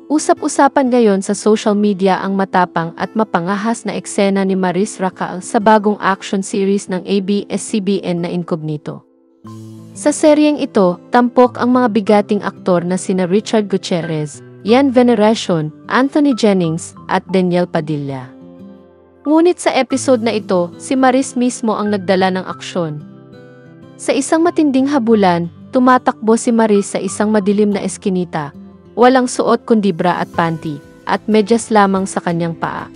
Usap-usapan ngayon sa social media ang matapang at mapangahas na eksena ni Maris Racal sa bagong action series ng ABS-CBN na Incognito. Sa seryeng ito, tampok ang mga bigating aktor na sina Richard Gutierrez, Yan Veneracion, Anthony Jennings, at Daniel Padilla. Ngunit sa episode na ito, si Maris mismo ang nagdala ng aksyon. Sa isang matinding habulan, tumatakbo si Maris sa isang madilim na eskinita, walang suot kundi bra at panty, at medyas lamang sa kanyang paa.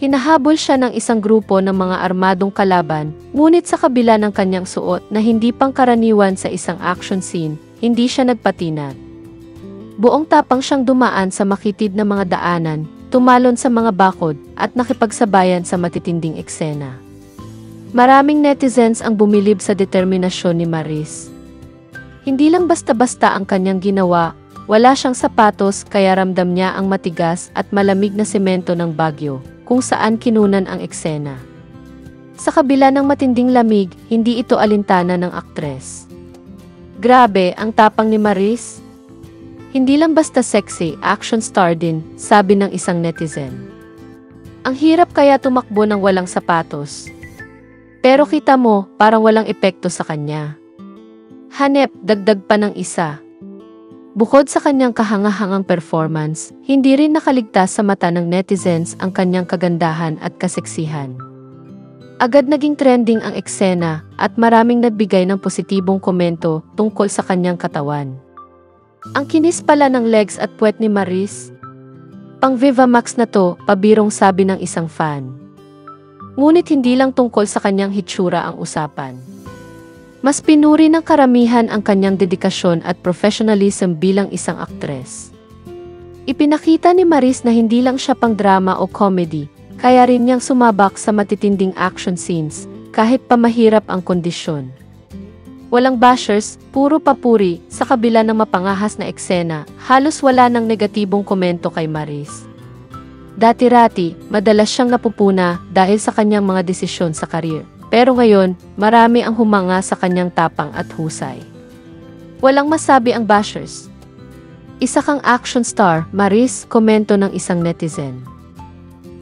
Hinahabol siya ng isang grupo ng mga armadong kalaban, ngunit sa kabila ng kanyang suot na hindi pangkaraniwan sa isang action scene, hindi siya nagpatinag. Buong tapang siyang dumaan sa makitid na mga daanan, tumalon sa mga bakod, at nakipagsabayan sa matitinding eksena. Maraming netizens ang bumilib sa determinasyon ni Maris. Hindi lang basta-basta ang kanyang ginawa, wala siyang sapatos kaya ramdam niya ang matigas at malamig na semento ng Baguio, kung saan kinunan ang eksena. Sa kabila ng matinding lamig, hindi ito alintana ng aktres. Grabe ang tapang ni Maris. Hindi lang basta sexy, action star din, sabi ng isang netizen. Ang hirap kaya tumakbo ng walang sapatos. Pero kita mo, parang walang epekto sa kanya. Hanep, dagdag pa ng isa. Bukod sa kanyang kahangahangang performance, hindi rin nakaligtas sa mata ng netizens ang kanyang kagandahan at kaseksihan. Agad naging trending ang eksena at maraming nagbigay ng positibong komento tungkol sa kanyang katawan. Ang kinis pala ng legs at puwet ni Maris. Pang Viva Max na to, pabirong sabi ng isang fan. Ngunit hindi lang tungkol sa kanyang hitsura ang usapan. Mas pinuri ng karamihan ang kanyang dedikasyon at professionalism bilang isang aktres. Ipinakita ni Maris na hindi lang siya pang drama o comedy, kaya rin niyang sumabak sa matitinding action scenes, kahit pa mahirap ang kondisyon. Walang bashers, puro papuri, sa kabila ng mapangahas na eksena, halos wala ng negatibong komento kay Maris. Dati-rati, madalas siyang napupuna dahil sa kanyang mga desisyon sa karir. Pero ngayon, marami ang humanga sa kanyang tapang at husay. Walang masabi ang bashers. Isa kang action star, Maris, komento ng isang netizen.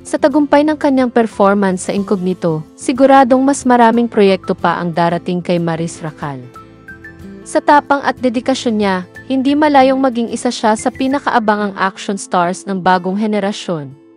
Sa tagumpay ng kanyang performance sa Incognito, siguradong mas maraming proyekto pa ang darating kay Maris Racal. Sa tapang at dedikasyon niya, hindi malayong maging isa siya sa pinakaabangang action stars ng bagong henerasyon.